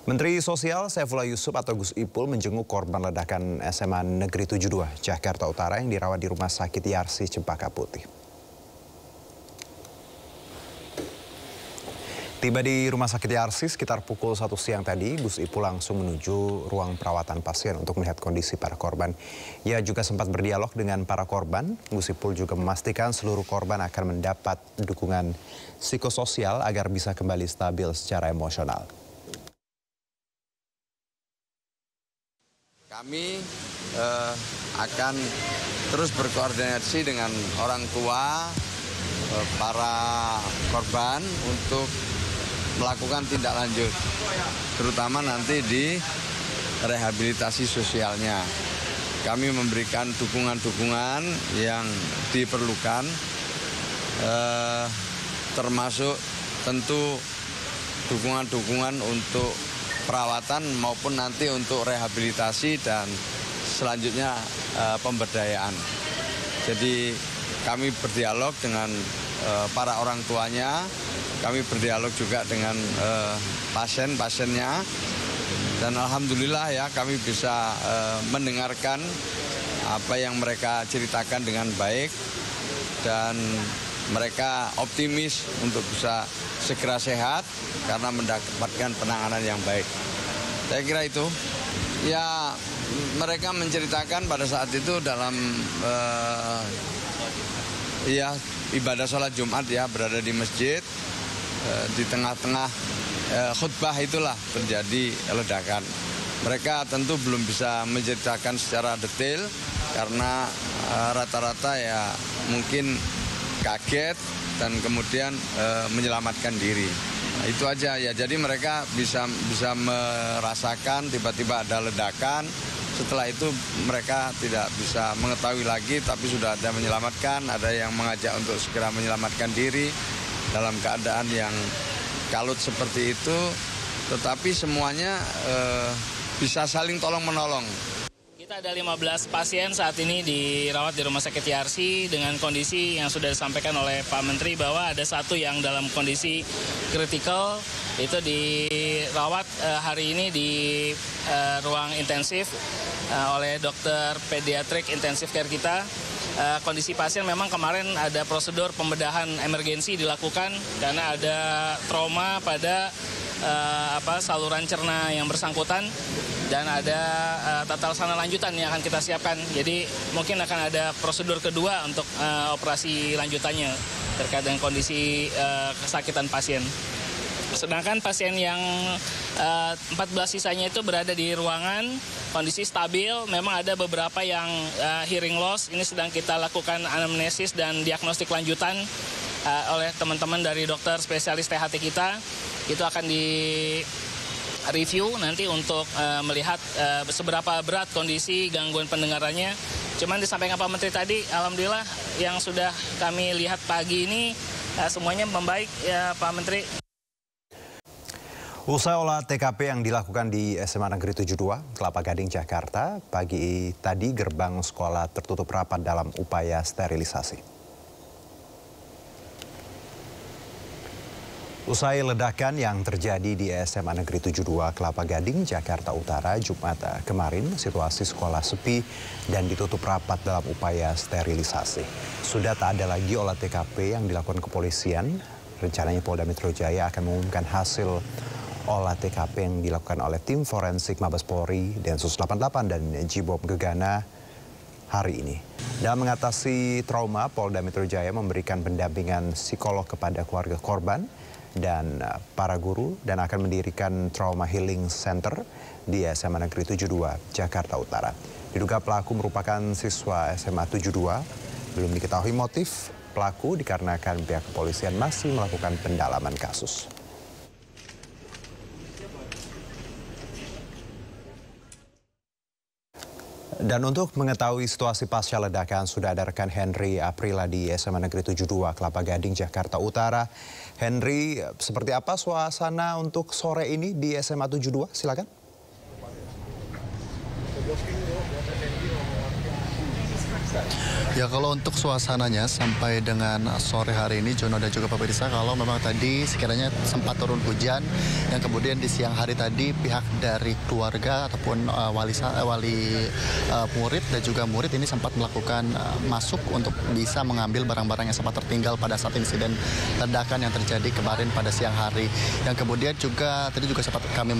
Menteri Sosial Saifullah Yusuf atau Gus Ipul menjenguk korban ledakan SMA Negeri 72 Jakarta Utara yang dirawat di Rumah Sakit Yarsi Cempaka Putih. Tiba di Rumah Sakit Yarsi sekitar pukul 1 siang tadi, Gus Ipul langsung menuju ruang perawatan pasien untuk melihat kondisi para korban. Ia juga sempat berdialog dengan para korban. Gus Ipul juga memastikan seluruh korban akan mendapat dukungan psikososial agar bisa kembali stabil secara emosional. Kami akan terus berkoordinasi dengan orang tua para korban untuk melakukan tindak lanjut, terutama nanti di rehabilitasi sosialnya. Kami memberikan dukungan-dukungan yang diperlukan, termasuk tentu dukungan-dukungan untuk perawatan maupun nanti untuk rehabilitasi dan selanjutnya pemberdayaan. Jadi kami berdialog dengan para orang tuanya, kami berdialog juga dengan pasien-pasiennya, dan alhamdulillah ya kami bisa mendengarkan apa yang mereka ceritakan dengan baik dan mereka optimis untuk bisa segera sehat karena mendapatkan penanganan yang baik. Saya kira itu. Ya, mereka menceritakan pada saat itu dalam ibadah sholat Jumat ya, berada di masjid, di tengah-tengah khutbah itulah terjadi ledakan. Mereka tentu belum bisa menceritakan secara detail karena rata-rata ya mungkin kaget dan kemudian menyelamatkan diri. Nah, itu aja ya. Jadi mereka bisa merasakan tiba-tiba ada ledakan. Setelah itu mereka tidak bisa mengetahui lagi, tapi sudah ada menyelamatkan, ada yang mengajak untuk segera menyelamatkan diri dalam keadaan yang kalut seperti itu. Tetapi semuanya bisa saling tolong-menolong. Kita ada 15 pasien saat ini dirawat di Rumah Sakit Yarsi dengan kondisi yang sudah disampaikan oleh Pak Menteri bahwa ada satu yang dalam kondisi kritikal, itu dirawat hari ini di ruang intensif oleh dokter pediatrik intensif care kita. Kondisi pasien memang kemarin ada prosedur pembedahan emergensi dilakukan karena ada trauma pada saluran cerna yang bersangkutan dan ada tata laksana lanjutan yang akan kita siapkan. Jadi mungkin akan ada prosedur kedua untuk operasi lanjutannya terkait dengan kondisi kesakitan pasien. Sedangkan pasien yang 14 sisanya itu berada di ruangan, kondisi stabil, memang ada beberapa yang hearing loss. Ini sedang kita lakukan anamnesis dan diagnostik lanjutan oleh teman-teman dari dokter spesialis THT kita. Itu akan di-review nanti untuk melihat seberapa berat kondisi gangguan pendengarannya. Cuman disampaikan Pak Menteri tadi, alhamdulillah yang sudah kami lihat pagi ini semuanya membaik ya Pak Menteri. Usai olah TKP yang dilakukan di SMA Negeri 72, Kelapa Gading, Jakarta, pagi tadi gerbang sekolah tertutup rapat dalam upaya sterilisasi. Usai ledakan yang terjadi di SMA Negeri 72 Kelapa Gading, Jakarta Utara, Jumat kemarin, situasi sekolah sepi dan ditutup rapat dalam upaya sterilisasi. Sudah tak ada lagi olah TKP yang dilakukan kepolisian. Rencananya Polda Metro Jaya akan mengumumkan hasil olah TKP yang dilakukan oleh tim forensik Mabes Polri, Densus 88 dan Jibob Gegana hari ini. Dalam mengatasi trauma, Polda Metro Jaya memberikan pendampingan psikolog kepada keluarga korban dan para guru dan akan mendirikan Trauma Healing Center di SMA Negeri 72 Jakarta Utara. Diduga pelaku merupakan siswa SMA 72. Belum diketahui motif pelaku dikarenakan pihak kepolisian masih melakukan pendalaman kasus. Dan untuk mengetahui situasi pasca ledakan, sudah ada rekan Henry Aprila di SMA Negeri 72 Kelapa Gading, Jakarta Utara. Henry, seperti apa suasana untuk sore ini di SMA 72? Silakan. Ya, kalau untuk suasananya sampai dengan sore hari ini, Jono dan juga Pak Pemirsa, kalau memang tadi sekiranya sempat turun hujan, yang kemudian di siang hari tadi pihak dari keluarga ataupun wali murid dan juga murid ini sempat melakukan masuk untuk bisa mengambil barang-barang yang sempat tertinggal pada saat insiden ledakan yang terjadi kemarin pada siang hari. Yang kemudian juga tadi juga sempat kami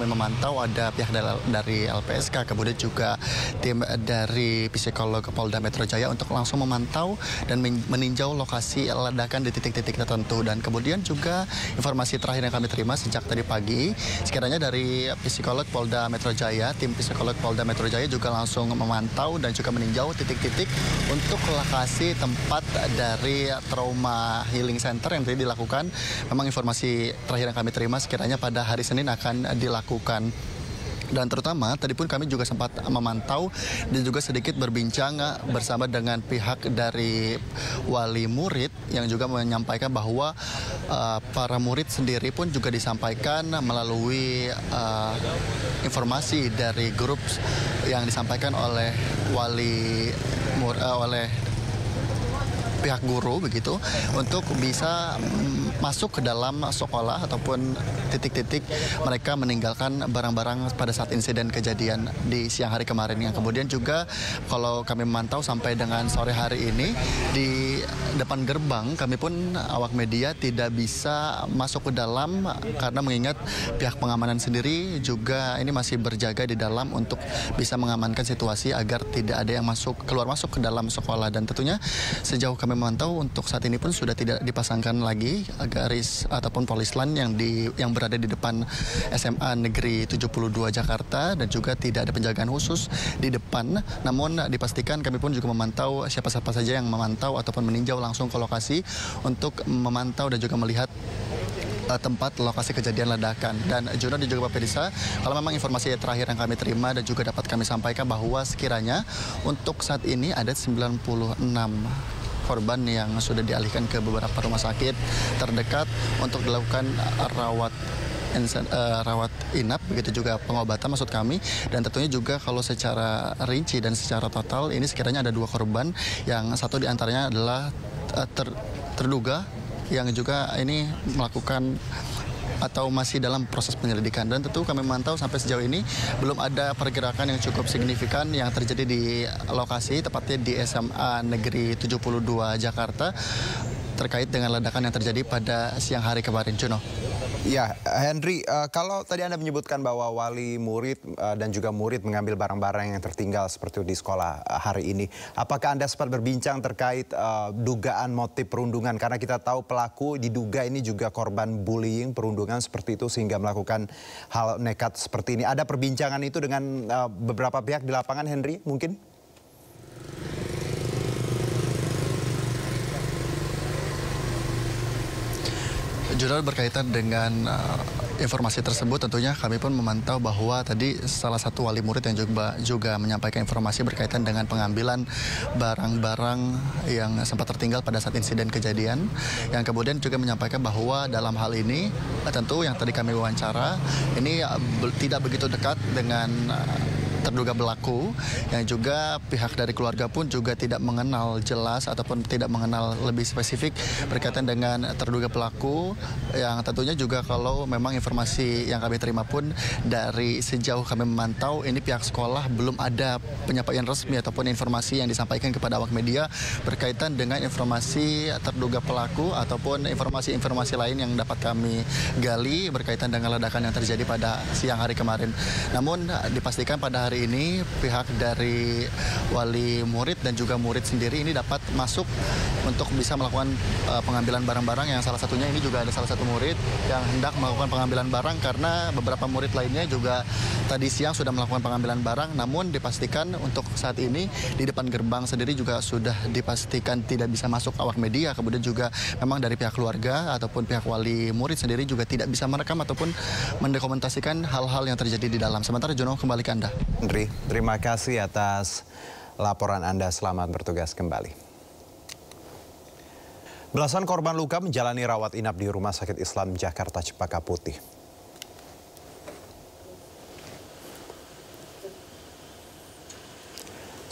memantau ada pihak dari LPSK, kemudian juga tim dari psikolog Polda Metro Jaya untuk langsung memantau dan meninjau lokasi ledakan di titik-titik tertentu. Dan kemudian juga informasi terakhir yang kami terima sejak tadi pagi, sekiranya dari psikolog Polda Metro Jaya, tim psikolog Polda Metro Jaya juga langsung memantau dan juga meninjau titik-titik untuk lokasi tempat dari trauma healing center yang tadi dilakukan. Memang informasi terakhir yang kami terima sekiranya pada hari Senin akan dilakukan. Dan terutama tadi pun kami juga sempat memantau dan juga sedikit berbincang bersama dengan pihak dari wali murid yang juga menyampaikan bahwa para murid sendiri pun juga disampaikan melalui informasi dari grup yang disampaikan oleh oleh pihak guru begitu untuk bisa masuk ke dalam sekolah ataupun titik-titik mereka meninggalkan barang-barang pada saat insiden kejadian di siang hari kemarin. Yang kemudian juga kalau kami memantau sampai dengan sore hari ini di depan gerbang kami pun awak media tidak bisa masuk ke dalam karena mengingat pihak pengamanan sendiri juga ini masih berjaga di dalam untuk bisa mengamankan situasi agar tidak ada yang keluar masuk ke dalam sekolah. Dan tentunya sejauh kami memantau untuk saat ini pun sudah tidak dipasangkan lagi garis ataupun polis line yang berada di depan SMA Negeri 72 Jakarta dan juga tidak ada penjagaan khusus di depan. Namun dipastikan kami pun juga memantau siapa-siapa saja yang memantau ataupun meninjau langsung ke lokasi untuk memantau dan juga melihat tempat lokasi kejadian ledakan. Dan Jono dan juga Pak Pedisa, kalau memang informasi terakhir yang kami terima dan juga dapat kami sampaikan bahwa sekiranya untuk saat ini ada 96 korban yang sudah dialihkan ke beberapa rumah sakit terdekat untuk dilakukan rawat inap, begitu juga pengobatan maksud kami. Dan tentunya juga kalau secara rinci dan secara total ini sekiranya ada 2 korban, yang satu diantaranya adalah terduga yang juga ini melakukan atau masih dalam proses penyelidikan. Dan tentu kami memantau sampai sejauh ini belum ada pergerakan yang cukup signifikan yang terjadi di lokasi, tepatnya di SMA Negeri 72 Jakarta terkait dengan ledakan yang terjadi pada siang hari kemarin. Juno. Ya, Henry, kalau tadi Anda menyebutkan bahwa wali murid dan juga murid mengambil barang-barang yang tertinggal seperti di sekolah hari ini, apakah Anda sempat berbincang terkait dugaan motif perundungan? Karena kita tahu pelaku diduga ini juga korban bullying, perundungan seperti itu sehingga melakukan hal nekat seperti ini. Ada perbincangan itu dengan beberapa pihak di lapangan, Henry, mungkin? Jurnal berkaitan dengan informasi tersebut tentunya kami pun memantau bahwa tadi salah satu wali murid yang juga menyampaikan informasi berkaitan dengan pengambilan barang-barang yang sempat tertinggal pada saat insiden kejadian, yang kemudian juga menyampaikan bahwa dalam hal ini tentu yang tadi kami wawancara ini tidak begitu dekat dengan terduga pelaku, yang juga pihak dari keluarga pun juga tidak mengenal jelas ataupun tidak mengenal lebih spesifik berkaitan dengan terduga pelaku, yang tentunya juga kalau memang informasi yang kami terima pun dari sejauh kami memantau ini pihak sekolah belum ada penyampaian resmi ataupun informasi yang disampaikan kepada awak media berkaitan dengan informasi terduga pelaku ataupun informasi-informasi lain yang dapat kami gali berkaitan dengan ledakan yang terjadi pada siang hari kemarin. Namun dipastikan pada hari ini pihak dari wali murid dan juga murid sendiri ini dapat masuk untuk bisa melakukan pengambilan barang-barang, yang salah satunya ini juga ada salah satu murid yang hendak melakukan pengambilan barang karena beberapa murid lainnya juga tadi siang sudah melakukan pengambilan barang. Namun dipastikan untuk saat ini di depan gerbang sendiri juga sudah dipastikan tidak bisa masuk awak media. Kemudian juga memang dari pihak keluarga ataupun pihak wali murid sendiri juga tidak bisa merekam ataupun mendokumentasikan hal-hal yang terjadi di dalam. Sementara Jono, kembali ke Anda. Henry, terima kasih atas laporan Anda. Selamat bertugas kembali. Belasan korban luka menjalani rawat inap di Rumah Sakit Islam Jakarta Cempaka Putih.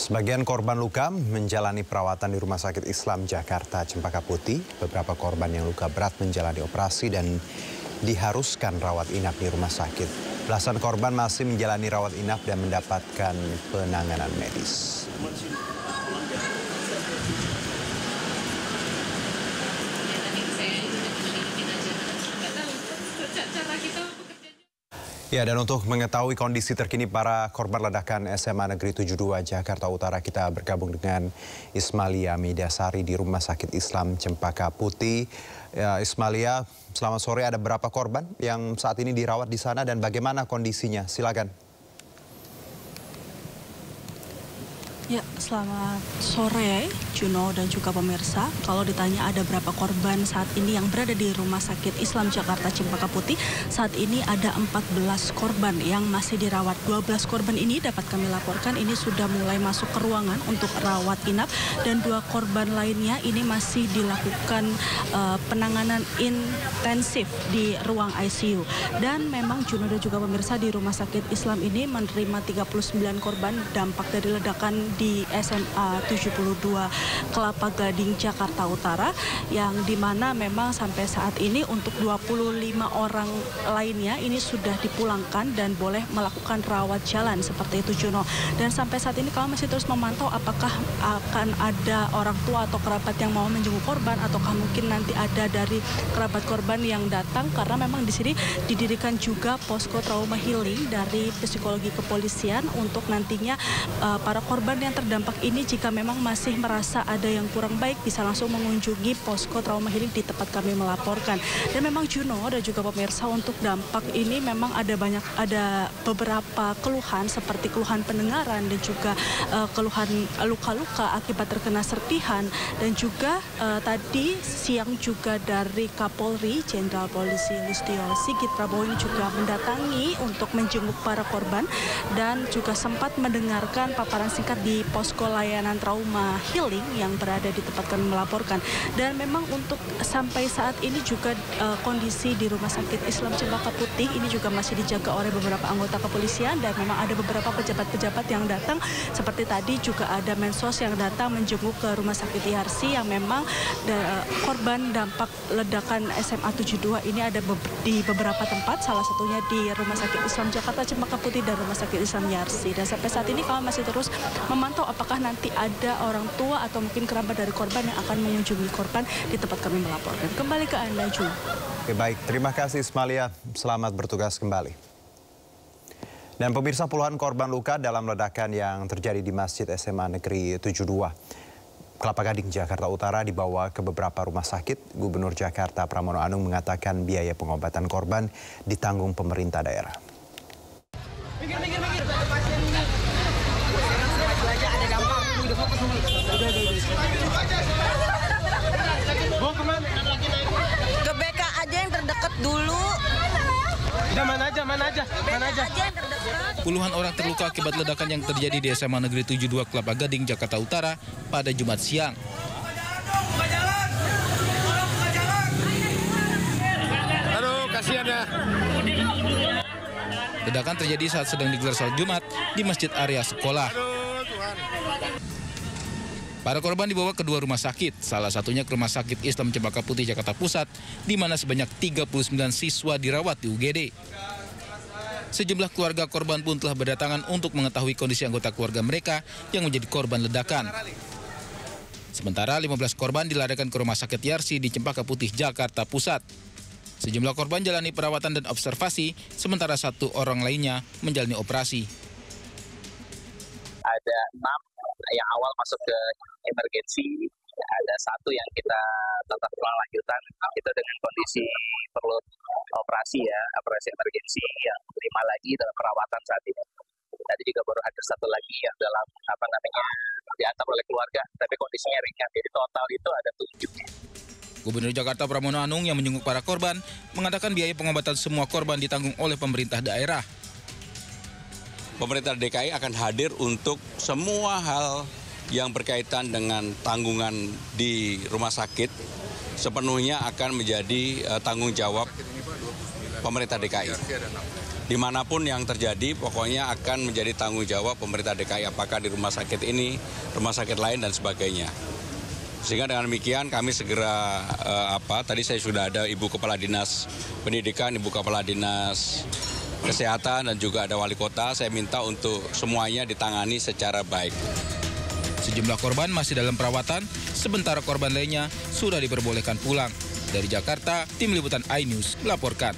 Sebagian korban luka menjalani perawatan di Rumah Sakit Islam Jakarta Cempaka Putih. Beberapa korban yang luka berat menjalani operasi dan diharuskan rawat inap di rumah sakit. Belasan korban masih menjalani rawat inap dan mendapatkan penanganan medis. Ya, dan untuk mengetahui kondisi terkini para korban ledakan SMA Negeri 72 Jakarta Utara, kita bergabung dengan Ismalia Midasari di Rumah Sakit Islam Cempaka Putih. Ya, Ismalia, selamat sore. Ada berapa korban yang saat ini dirawat di sana dan bagaimana kondisinya? Silakan. Ya, selamat sore Juno dan juga pemirsa. Kalau ditanya ada berapa korban saat ini yang berada di Rumah Sakit Islam Jakarta Cempaka Putih, saat ini ada 14 korban yang masih dirawat. 12 korban ini dapat kami laporkan ini sudah mulai masuk ke ruangan untuk rawat inap, dan 2 korban lainnya ini masih dilakukan penanganan intensif di ruang ICU. Dan memang Juno dan juga pemirsa, di Rumah Sakit Islam ini menerima 39 korban dampak dari ledakan di SMA 72 Kelapa Gading Jakarta Utara, yang dimana memang sampai saat ini untuk 25 orang lainnya ini sudah dipulangkan dan boleh melakukan rawat jalan seperti itu, Juno. Dan sampai saat ini kami masih terus memantau apakah akan ada orang tua atau kerabat yang mau menjenguk korban, ataukah mungkin nanti ada dari kerabat korban yang datang, karena memang di sini didirikan juga posko trauma healing dari psikologi kepolisian untuk nantinya para korban yang terdampak ini jika memang masih merasa ada yang kurang baik bisa langsung mengunjungi posko trauma healing di tempat kami melaporkan. Dan memang Juno dan juga pemirsa, untuk dampak ini memang ada beberapa keluhan seperti keluhan pendengaran dan juga keluhan luka-luka akibat terkena serpihan, dan juga tadi siang juga dari Kapolri Jenderal Polisi Listio Sigit Prabowo ini juga mendatangi untuk menjenguk para korban dan juga sempat mendengarkan paparan singkat di posko layanan trauma healing yang berada di tempat kami melaporkan. Dan memang untuk sampai saat ini juga kondisi di Rumah Sakit Islam Cempaka Putih ini juga masih dijaga oleh beberapa anggota kepolisian, dan memang ada beberapa pejabat-pejabat yang datang, seperti tadi juga ada Mensos yang datang menjenguk ke Rumah Sakit IRC yang memang korban dampak ledakan SMA 72 ini ada di beberapa tempat, salah satunya di Rumah Sakit Islam Jakarta Cempaka Putih dan Rumah Sakit Islam IRC. Dan sampai saat ini kami masih terus memantau apakah nanti ada orang tua atau mungkin kerabat dari korban yang akan mengunjungi korban di tempat kami melaporkan. Kembali ke Anda, Ju. Oke, baik. Terima kasih Ismalia. Selamat bertugas kembali. Dan pemirsa, puluhan korban luka dalam ledakan yang terjadi di Masjid SMA Negeri 72 Kelapa Gading Jakarta Utara dibawa ke beberapa rumah sakit. Gubernur Jakarta Pramono Anung mengatakan biaya pengobatan korban ditanggung pemerintah daerah. Ke BK aja yang terdekat dulu. Udah mana aja. Puluhan orang terluka akibat ledakan yang terjadi di SMA Negeri 72 Kelapa Gading, Jakarta Utara pada Jumat siang. Aduh, kasihan ya. Ledakan terjadi saat sedang digelar salat Jumat di masjid area sekolah. Para korban dibawa ke 2 rumah sakit, salah satunya ke Rumah Sakit Islam Cempaka Putih Jakarta Pusat, di mana sebanyak 39 siswa dirawat di UGD. Sejumlah keluarga korban pun telah berdatangan untuk mengetahui kondisi anggota keluarga mereka yang menjadi korban ledakan. Sementara 15 korban dilarikan ke Rumah Sakit IRC di Cempaka Putih, Jakarta Pusat. Sejumlah korban jalani perawatan dan observasi, sementara 1 orang lainnya menjalani operasi. Ada 6 yang awal masuk ke emergensi, ada 1 yang kita tetap lanjutan, itu dengan kondisi perlu operasi emergensi, yang 5 lagi dalam perawatan saat ini. Tadi juga baru ada 1 lagi yang dalam diantar oleh keluarga, tapi kondisinya ringan. Jadi total itu ada 7. Gubernur Jakarta Pramono Anung yang menjenguk para korban mengatakan biaya pengobatan semua korban ditanggung oleh pemerintah daerah. Pemerintah DKI akan hadir untuk semua hal yang berkaitan dengan tanggungan di rumah sakit sepenuhnya akan menjadi tanggung jawab pemerintah DKI. dimanapun yang terjadi, pokoknya akan menjadi tanggung jawab pemerintah DKI, apakah di rumah sakit ini, rumah sakit lain, dan sebagainya. Sehingga dengan demikian kami segera, tadi saya sudah ada Ibu Kepala Dinas Pendidikan, Ibu Kepala Dinas Kesehatan, dan juga ada Wali Kota, saya minta untuk semuanya ditangani secara baik. Sejumlah korban masih dalam perawatan, sementara korban lainnya sudah diperbolehkan pulang. Dari Jakarta, Tim Liputan iNews melaporkan.